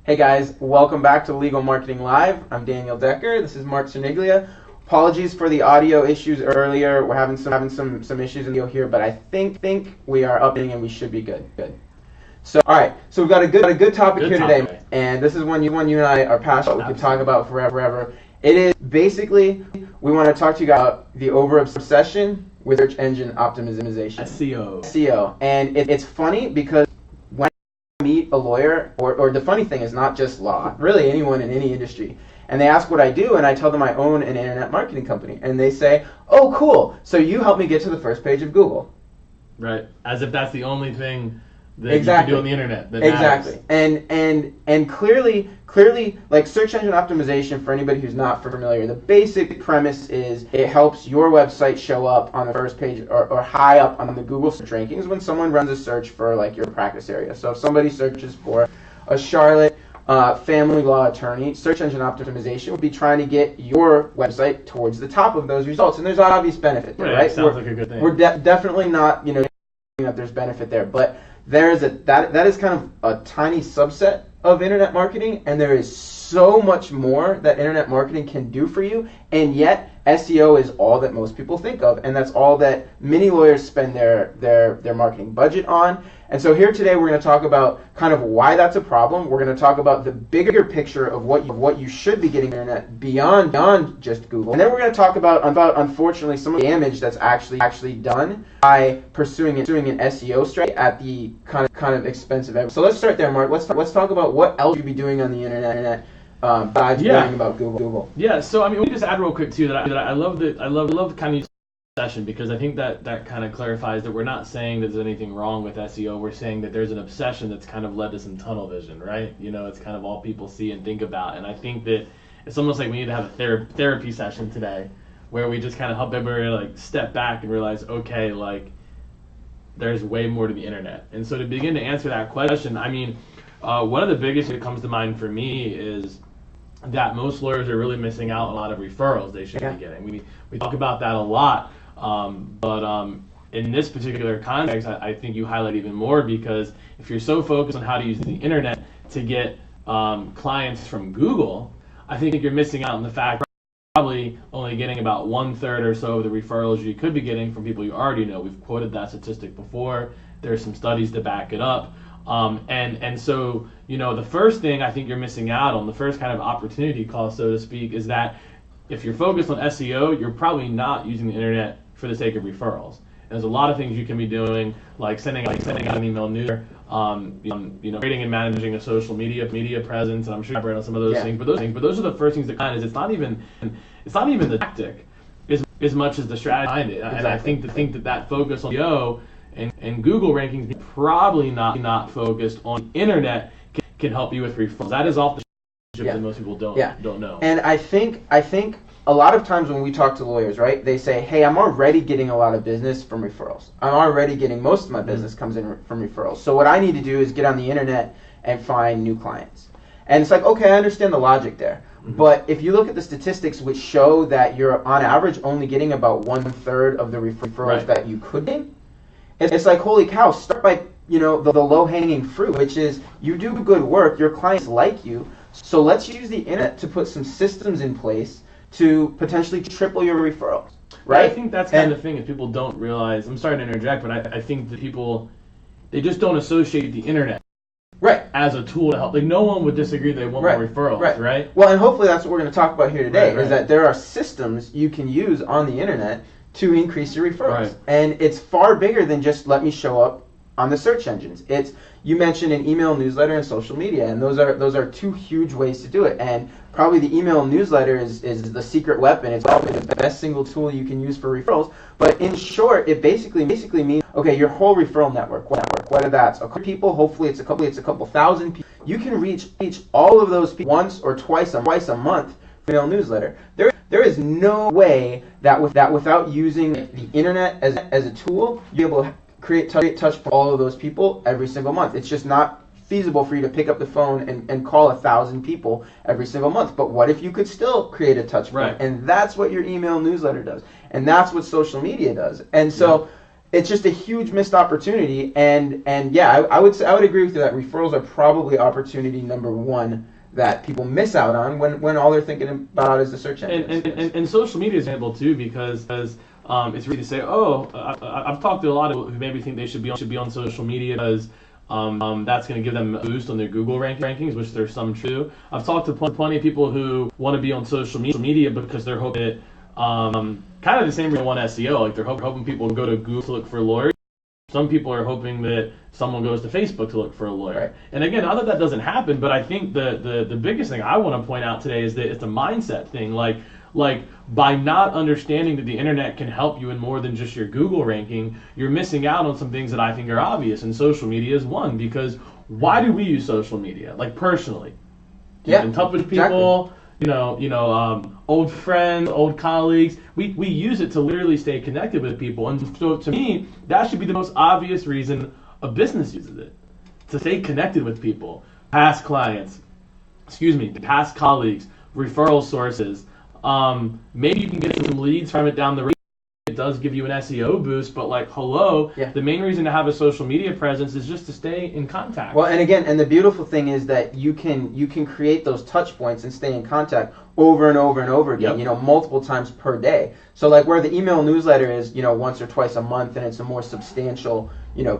Hey guys, welcome back to Legal Marketing Live. I'm Daniel Decker. This is Mark Cerniglia. Apologies for the audio issues earlier. We're having some issues in the audio here, but I think we are upping and we should be good. So all right, so we've got a good topic here today, and this is one you and I are passionate. We could talk about forever. It is basically we want to talk to you about the over obsession with search engine optimization. SEO. And it's funny because when I meet a lawyer, or the funny thing is not just law, really anyone in any industry, and they ask what I do, and I tell them I own an internet marketing company, and they say, "Oh, cool! So you help me get to the first page of Google." Right, as if that's the only thing that you can do on the internet. That exactly, matters. and clearly, like search engine optimization, for anybody who's not familiar, the basic premise is it helps your website show up on the first page or high up on the Google search rankings when someone runs a search for like your practice area. So if somebody searches for a Charlotte family law attorney, search engine optimization would be trying to get your website towards the top of those results, and there's obvious benefit there, right? Sounds like a good thing. We're definitely not, that there's benefit there, but there is that is kind of a tiny subset of internet marketing, and there is so much more that internet marketing can do for you, and yet SEO is all that most people think of, and that's all that many lawyers spend their marketing budget on. And so here today we're going to talk about kind of why that's a problem. We're going to talk about the bigger picture of what you should be getting on the internet beyond just Google. And then we're going to talk about unfortunately some of the damage that's actually done by pursuing an SEO strategy at the kind of expense of everything. So let's start there, Mark. Let's talk about what else you'd be doing on the internet besides learning about Google. Yeah. So I mean, let me just add real quick too that I love kind of session, because I think that kind of clarifies that we're not saying that there's anything wrong with SEO. We're saying that there's an obsession that's kind of led to some tunnel vision, right? It's kind of all people see and think about. And I think that it's almost like we need to have a therapy session today where we just kind of help everybody like step back and realize, okay, like there's way more to the internet. And so to begin to answer that question, I mean, one of the biggest that comes to mind for me is that most lawyers are really missing out on a lot of referrals they should be getting. We talk about that a lot. But in this particular context, I think you highlight even more, because if you're so focused on how to use the internet to get clients from Google, I think you're missing out on the fact that you're probably only getting about 1/3 or so of the referrals you could be getting from people you already know. We've quoted that statistic before. There's some studies to back it up. And so, the first thing I think you're missing out on, the first kind of opportunity cost, so to speak, is that if you're focused on SEO, you're probably not using the internet for the sake of referrals. And there's a lot of things you can be doing, like sending out an email newsletter, creating and managing a social media presence, and I'm sure you've read on some of those things. But those are the first things that kind of it's not even the tactic as much as the strategy behind it. Exactly. And I think that focus on SEO and Google rankings probably not focused on the internet can help you with referrals. That is off the that most people don't know. And I think a lot of times when we talk to lawyers, right, they say, hey, I'm already getting a lot of business from referrals. I'm already getting most of my business comes in from referrals. So what I need to do is get on the internet and find new clients. And it's like, okay, I understand the logic there. Mm-hmm. But if you look at the statistics which show that you're on average only getting about 1/3 of the referrals that you could get, it's like, holy cow, start by the low-hanging fruit, which is you do good work, your clients like you, so let's use the internet to put some systems in place to potentially triple your referrals, right? I think that's kind of the thing that people don't realize. I'm sorry to interject, but I think that people, they just don't associate the internet as a tool to help. Like, no one would disagree they want more referrals, right? Well, and hopefully that's what we're going to talk about here today, is that there are systems you can use on the internet to increase your referrals. Right. And it's far bigger than just let me show up on the search engines. You mentioned an email newsletter and social media, and those are two huge ways to do it. And probably the email newsletter is the secret weapon. It's probably the best single tool you can use for referrals. But in short, it basically means, okay, your whole referral network, whether that's a couple people, hopefully it's a couple thousand people, you can reach all of those people once or twice a month for email newsletter. There is no way that without using the internet as a tool, you're able to create touch for all of those people every single month. It's just not feasible for you to pick up the phone and call 1,000 people every single month. But what if you could still create a touch point? And that's what your email newsletter does. And that's what social media does. And so it's just a huge missed opportunity. And yeah, I would agree with you that referrals are probably opportunity number one that people miss out on when all they're thinking about is the search engine. And social media is able too, because it's easy to say, oh, I've talked to a lot of people who maybe think they should be on social media because that's going to give them a boost on their Google rankings, which there's some true. I've talked to plenty of people who want to be on social media because they're hoping kind of the same reason they want SEO, like they're hoping people go to Google to look for lawyers. Some people are hoping that someone goes to Facebook to look for a lawyer. Right. And again, not that doesn't happen, but I think the biggest thing I want to point out today is that it's a mindset thing. Like by not understanding that the internet can help you in more than just your Google ranking, you're missing out on some things that I think are obvious, and social media is one. Because why do we use social media? Like personally, keep in touch with people. Exactly. Old friends, old colleagues. We use it to literally stay connected with people. And so to me, that should be the most obvious reason a business uses it. To stay connected with people. Past clients, past colleagues, referral sources. Maybe you can get some leads from it down the road. It does give you an SEO boost, but the main reason to have a social media presence is just to stay in contact. Well, and again, and the beautiful thing is that you can create those touch points and stay in contact over and over and over again, multiple times per day. So like where the email newsletter is, once or twice a month, and it's a more substantial,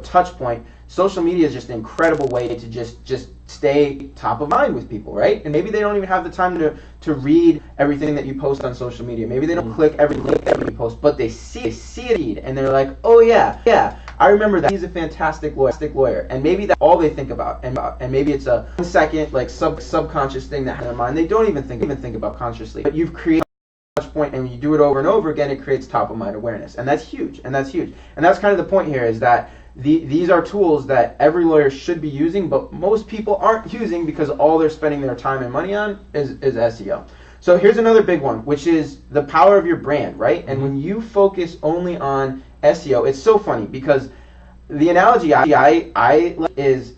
touch point, social media is just an incredible way to just stay top of mind with people, right? And maybe they don't even have the time to read everything that you post on social media. Maybe they don't click every link that you post, but they see it, and they're like, oh yeah, I remember that. He's a fantastic lawyer. And maybe that's all they think about. And maybe it's a 1 second like subconscious thing that has in their mind. They don't even think about consciously. But you've created a touch point, and when you do it over and over again, it creates top of mind awareness. And that's huge. And that's kind of the point here, is that these are tools that every lawyer should be using, but most people aren't using because all they're spending their time and money on is SEO. So here's another big one, which is the power of your brand, right? And when you focus only on SEO, it's so funny because the analogy I like is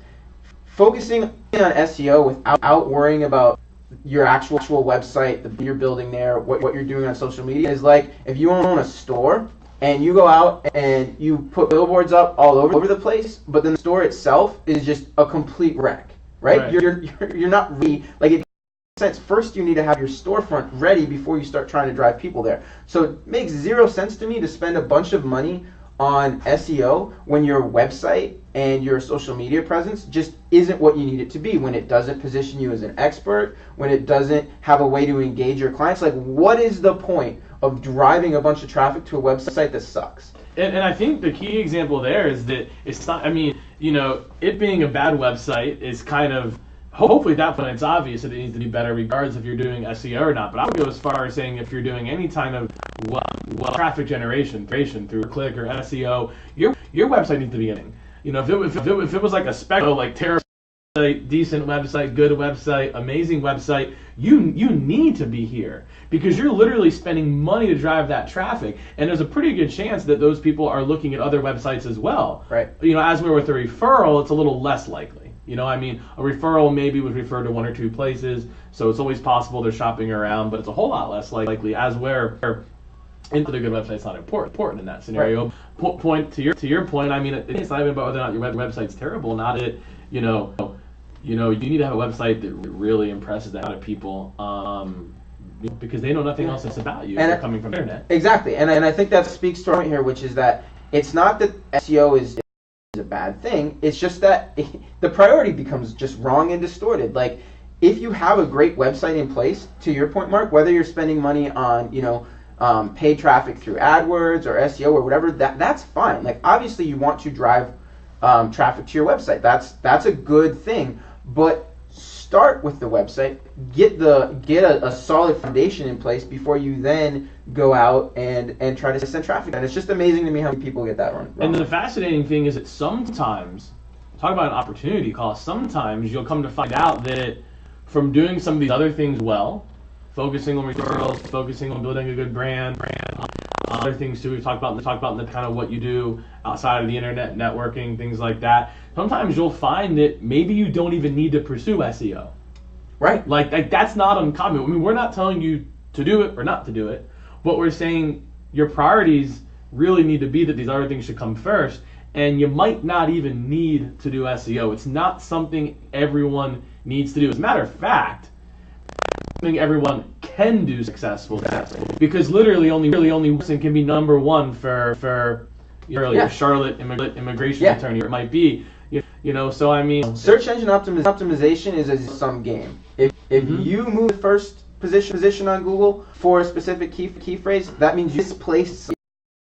focusing on SEO without worrying about your actual website, the you're building there, what you're doing on social media, is like if you own a store and you go out and you put billboards up all over the place, but then the store itself is just a complete wreck, right? You're not really, like, it makes sense. First you need to have your storefront ready before you start trying to drive people there. So it makes zero sense to me to spend a bunch of money on SEO when your website and your social media presence just isn't what you need it to be, when it doesn't position you as an expert, when it doesn't have a way to engage your clients. Like, what is the point of driving a bunch of traffic to a website that sucks? And I think the key example there is that it's not, it being a bad website is kind of, hopefully at that point it's obvious that it needs to be better regardless if you're doing SEO or not. But I would go as far as saying if you're doing any kind of traffic generation through click or SEO, your website needs to be in. If it was like a spec, like terrible website, decent website, good website, amazing website, you need to be here because you're literally spending money to drive that traffic, and there's a pretty good chance that those people are looking at other websites as well. Right. As we're with a referral, it's a little less likely. A referral maybe would refer to 1 or 2 places, so it's always possible they're shopping around, but it's a whole lot less likely as where into the good website's not important in that scenario. Right. Point to your point. It's not even about whether or not your website's terrible. Not it. You need to have a website that really impresses the out of people. Because they know nothing else that's about you. They're coming from the internet. Exactly, and I think that speaks to our point here, which is that it's not that SEO is a bad thing. It's just that the priority becomes just wrong and distorted. Like, if you have a great website in place, to your point, Mark, whether you're spending money on paid traffic through AdWords or SEO or whatever, that's fine. Like, obviously you want to drive traffic to your website. That's a good thing, but start with the website, get a solid foundation in place before you then go out and try to send traffic. And it's just amazing to me how many people get that wrong. And the fascinating thing is that sometimes, talk about an opportunity cost, sometimes you'll come to find out that from doing some of these other things well, focusing on referrals, focusing on building a good brand, other things too we've talked about in the kind of what you do outside of the internet, networking, things like that. Sometimes you'll find that maybe you don't even need to pursue SEO. Right. Like that's not uncommon. We're not telling you to do it or not to do it. What we're saying, your priorities really need to be that these other things should come first. And you might not even need to do SEO. It's not something everyone needs to do. As a matter of fact, something everyone can do successfully, because literally only person can be number one for Charlotte immigration attorney, or it might be, you know. So I mean, search engine optimization is a sum game. If you move the first position on Google for a specific key phrase, that means you displace somebody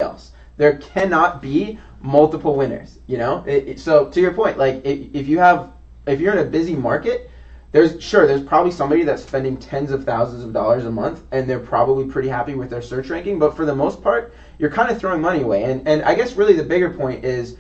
else. There cannot be multiple winners, you know. So to your point, like if you're in a busy market, there's probably somebody that's spending tens of thousands of dollars a month, and they're probably pretty happy with their search ranking. But for the most part, you're kind of throwing money away. And I guess really the bigger point is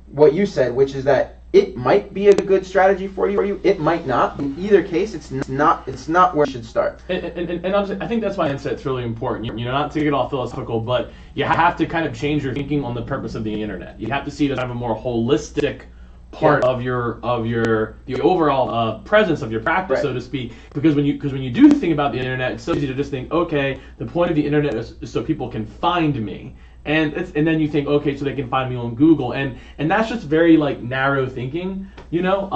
what you said, which is that it might be a good strategy for you. It might not. In either case, it's not where you should start. And honestly, I think that's why it's really important. You know, not to get all philosophical, but you have to kind of change your thinking on the purpose of the internet. You have to see it as kind of a more holistic part of the overall presence of your practice, so to speak. Because when you do think about the internet, it's so easy to just think, okay, the point of the internet is so people can find me. And then you think, okay, so they can find me on Google, and that's just very like narrow thinking, you know.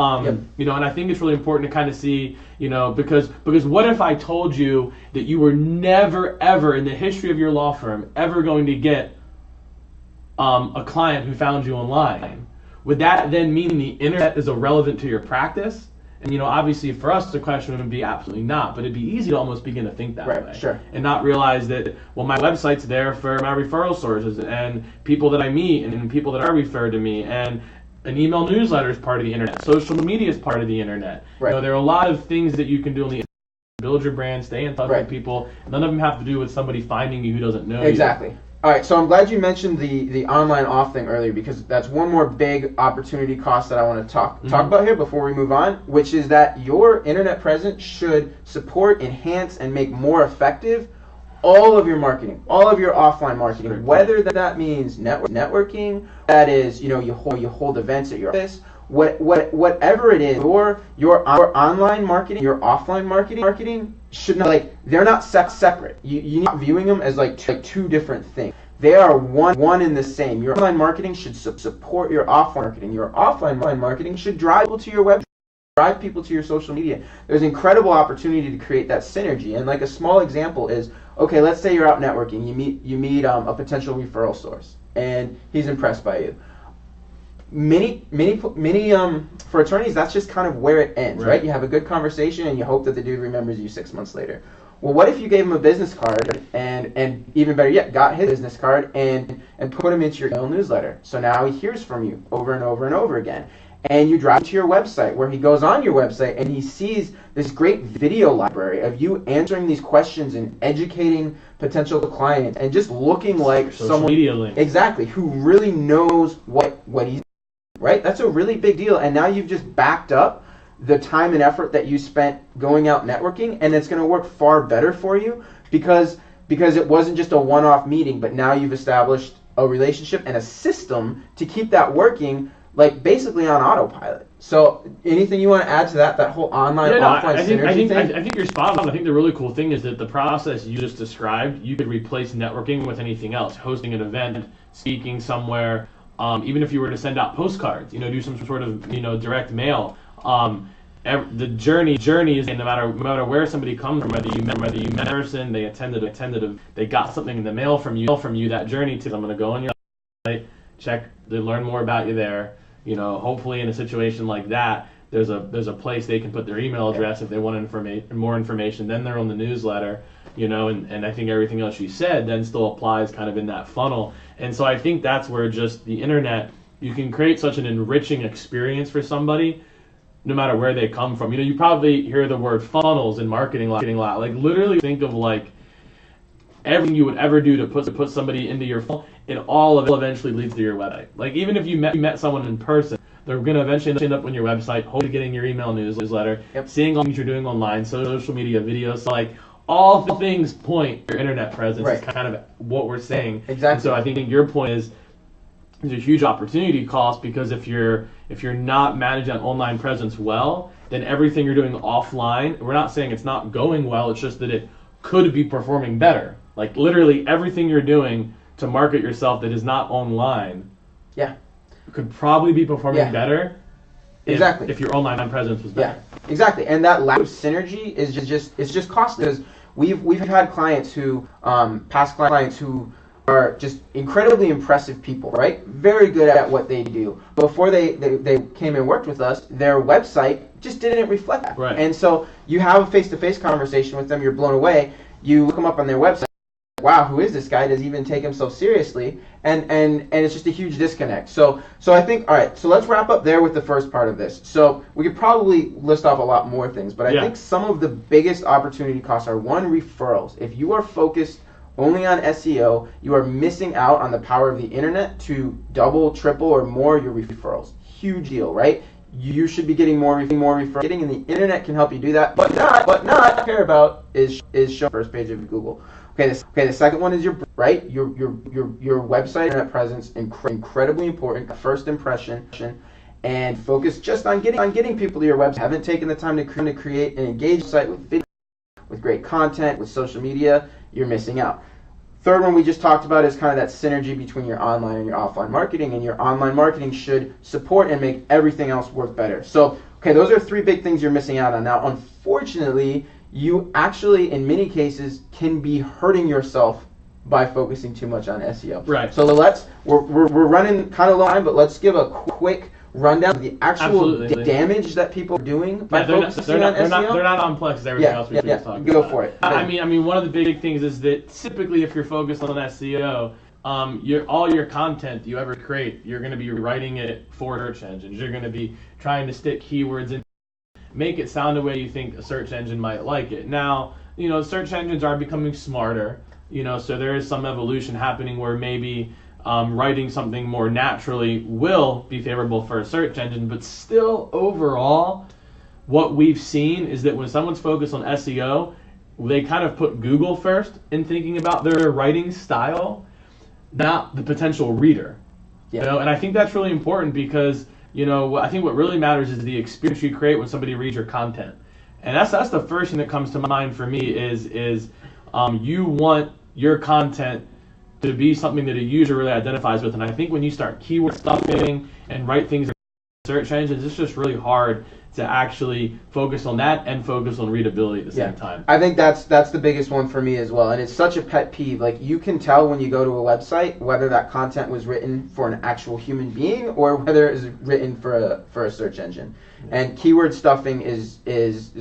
You know, and I think it's really important to kind of see, you know, because what if I told you that you were never ever in the history of your law firm ever going to get a client who found you online? Would that then mean the internet is irrelevant to your practice? And, you know, obviously for us, the question would be absolutely not, but it'd be easy to almost begin to think that way. Sure. And not realize that, well, my website's there for my referral sources and people that I meet and people that are referred to me, and an email newsletter is part of the internet. Social media is part of the internet. You know, there are a lot of things that you can do on the internet. Build your brand, stay in touch with people. None of them have to do with somebody finding you who doesn't know you. Exactly. All right, so I'm glad you mentioned the online off thing earlier, because that's one more big opportunity cost that I want to talk about here before we move on, which is that your internet presence should support, enhance, and make more effective all of your marketing, all of your offline marketing, whether that means networking, that is, you know, you hold events at your office, whatever it is, your online marketing, your offline marketing should not, like, they're not separate. You not viewing them as like two different things. They are one and the same. Your online marketing should support your offline marketing. Your offline marketing should drive people to your website, drive people to your social media. There's incredible opportunity to create that synergy. And like a small example is, okay, let's say you're out networking. You meet a potential referral source, and he's impressed by you. Many for attorneys, that's just kind of where it ends, right? You have a good conversation and you hope that the dude remembers you 6 months later. Well, what if you gave him a business card and even better yet, got his business card and put him into your email newsletter? So now he hears from you over and over and over again. And you drive to your website, where he goes on your website and he sees this great video library of you answering these questions and educating potential clients and just looking like someone exactly who really knows what he's. Right? That's a really big deal. And now you've just backed up the time and effort that you spent going out networking, and it's going to work far better for you because it wasn't just a one-off meeting, but now you've established a relationship and a system to keep that working, like basically on autopilot. So anything you want to add to that whole online offline synergy thing? I think you're spot on. I think the really cool thing is that the process you just described, you could replace networking with anything else. Hosting an event, speaking somewhere, even if you were to send out postcards, you know, do some sort of, you know, direct mail. The journey is, no matter where somebody comes from, whether you met a person, they they got something in the mail from you, that journey to, I'm going to go on your site, they learn more about you there. You know, hopefully in a situation like that, there's a place they can put their email address if they want more information. Then they're on the newsletter, you know, and I think everything else you said then still applies kind of in that funnel. And so I think that's where just the internet, you can create such an enriching experience for somebody, no matter where they come from. You know, you probably hear the word funnels in marketing a lot. Like, literally think of like everything you would ever do to put somebody into your funnel, it all eventually leads to your website. Like, even if you met someone in person, they're going to eventually end up on your website, hopefully getting your email newsletter, seeing all things you're doing online, social media, videos. So, like, all things point to your internet presence is kind of what we're saying. Exactly. And so I think your point is there's a huge opportunity cost, because if you're not managing that online presence well, then everything you're doing offline, we're not saying it's not going well, it's just that it could be performing better. Like, literally everything you're doing to market yourself that is not online, yeah, could probably be performing better. Exactly. If your online presence was better. Yeah, exactly. And that lack of synergy is just costly, because we've had clients who past clients who are just incredibly impressive people, right? Very good at what they do. Before they came and worked with us, their website just didn't reflect that. Right. And so you have a face-to-face conversation with them, you're blown away. You look them up on their website. Wow, who is this guy? Does he even take himself seriously? And it's just a huge disconnect. So I think, all right, so let's wrap up there with the first part of this. So we could probably list off a lot more things, but I think some of the biggest opportunity costs are, one, referrals. If you are focused only on SEO, you are missing out on the power of the internet to double, triple, or more your referrals. Huge deal, right? You should be getting more referrals, and the internet can help you do that, but not care about is show first page of Google. Okay, the second one is your website internet presence, incredibly important. First impression, and focus just on getting people to your website. Haven't taken the time to create an engaged site with video, with great content, with social media. You're missing out. Third one we just talked about is kind of that synergy between your online and your offline marketing, and your online marketing should support and make everything else work better. So, okay, those are 3 big things you're missing out on. Now, unfortunately, you actually, in many cases, can be hurting yourself by focusing too much on SEO. Right. So we're running kind of low time, but let's give a quick rundown of the actual damage that people are doing by focusing on SEO. They're not complex as everything else we just talked about. Go for it. I mean, one of the big things is that typically, if you're focused on SEO, all your content you ever create, you're going to be writing it for search engines. You're going to be trying to stick keywords in, make it sound the way you think a search engine might like it. Now, search engines are becoming smarter, so there is some evolution happening where maybe writing something more naturally will be favorable for a search engine, but still overall, what we've seen is that when someone's focused on SEO, they kind of put Google first in thinking about their writing style, not the potential reader. Yeah. And I think that's really important because I think what really matters is the experience you create when somebody reads your content. And that's the first thing that comes to mind for me is you want your content to be something that a user really identifies with. And I think when you start keyword stuffing and write things in search engines, it's just really hard to actually focus on that and focus on readability at the same time. I think that's the biggest one for me as well, and it's such a pet peeve. Like, you can tell when you go to a website whether that content was written for an actual human being or whether it was written for a search engine. And keyword stuffing is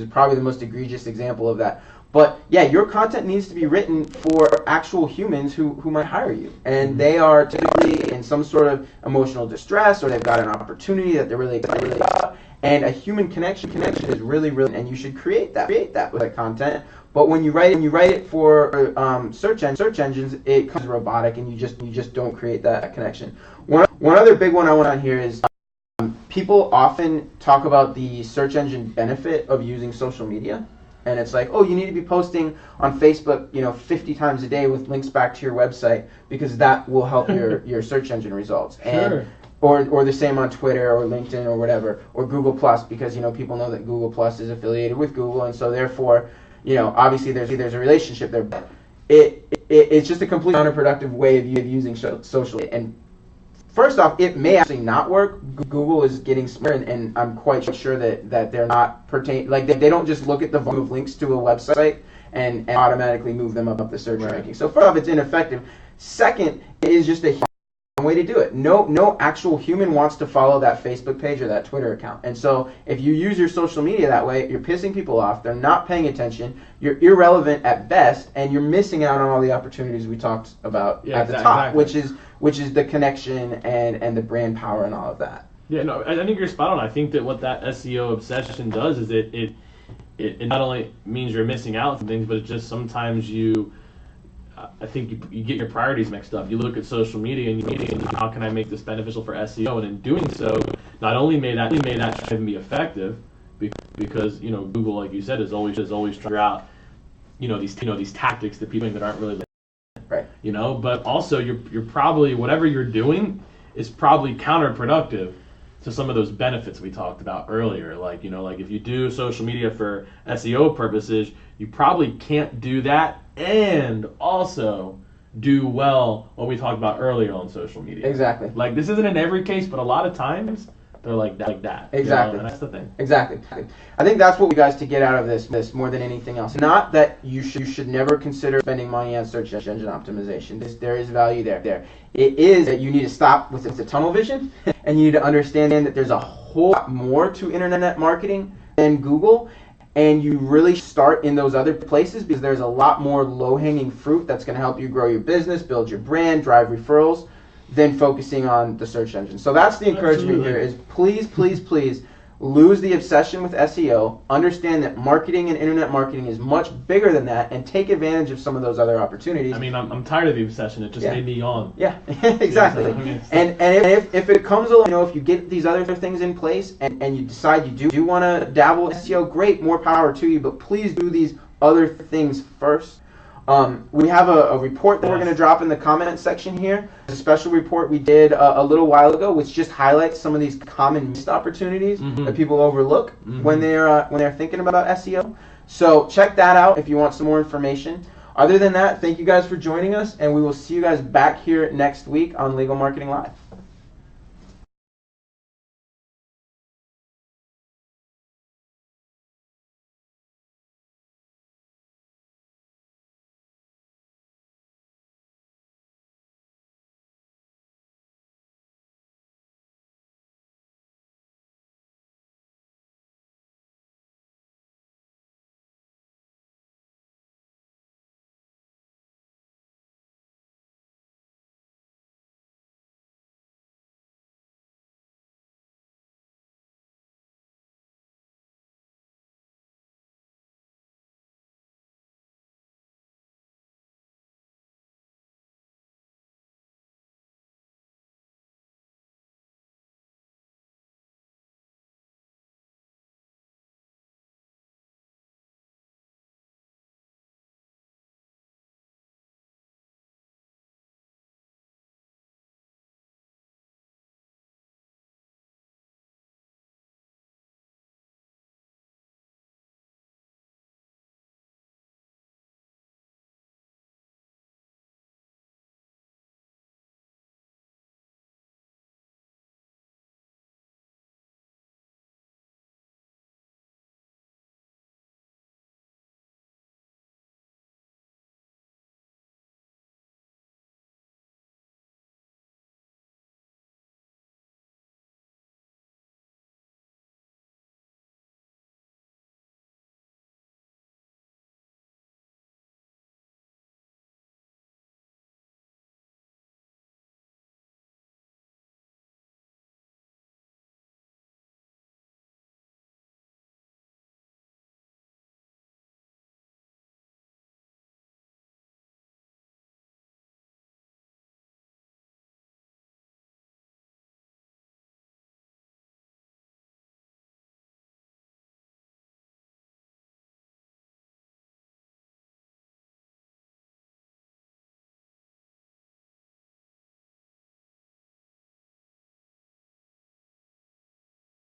probably the most egregious example of that. But yeah, your content needs to be written for actual humans who might hire you, and they are typically in some sort of emotional distress, or they've got an opportunity that they're really excited about. And a human connection is really, and you should create that with that content. But when you write it for search engines, it comes robotic, and you just don't create that connection. One other big one I want on here is people often talk about the search engine benefit of using social media. And it's like, oh, you need to be posting on Facebook, 50 times a day with links back to your website because that will help your search engine results. Sure. And or the same on Twitter or LinkedIn or whatever, or Google Plus, because people know that Google Plus is affiliated with Google, and so therefore, obviously there's a relationship there. But it's just a completely counterproductive way of using social. And first off, it may actually not work. Google is getting smarter, and I'm quite sure that they're not they don't just look at the volume of links to a website and automatically move them up the search ranking. So first off, it's ineffective. Second, it is just a way to do it. No actual human wants to follow that Facebook page or that Twitter account. And so if you use your social media that way, you're pissing people off. They're not paying attention. You're irrelevant at best, and you're missing out on all the opportunities we talked about at the top, exactly. which is the connection and the brand power and all of that. Yeah, no, I think you're spot on. I think that what that SEO obsession does is it not only means you're missing out on things, but it just sometimes I think you get your priorities mixed up. You look at social media and you think, how can I make this beneficial for SEO? And in doing so, not only may that even be effective, because Google, like you said, is always trying to figure out these tactics that people think that aren't really right. But also you're probably, whatever you're doing is probably counterproductive to some of those benefits we talked about earlier. Like if you do social media for SEO purposes, you probably can't do that and also do well what we talked about earlier on social media. Exactly. Like, this isn't in every case, but a lot of times they're like that. Exactly. And that's the thing. Exactly. I think that's what we guys to get out of this more than anything else. Not that you should never consider spending money on search engine optimization. There is value there. It is that you need to stop with the tunnel vision, and you need to understand that there's a whole lot more to internet marketing than Google. And you really start in those other places because there's a lot more low-hanging fruit that's going to help you grow your business, build your brand, drive referrals, than focusing on the search engine. So that's the encouragement here is please lose the obsession with SEO. Understand that marketing and internet marketing is much bigger than that, and take advantage of some of those other opportunities. I mean, I'm tired of the obsession. It just made me yawn. Yeah, exactly. And if it comes along, if you get these other things in place and you decide you do want to dabble in SEO, great, more power to you. But please do these other things first. We have a report that we're going to drop in the comment section here. It's a special report we did a little while ago, which just highlights some of these common missed opportunities that people overlook when they're thinking about SEO. So check that out if you want some more information. Other than that, thank you guys for joining us, and we will see you guys back here next week on Legal Marketing Live.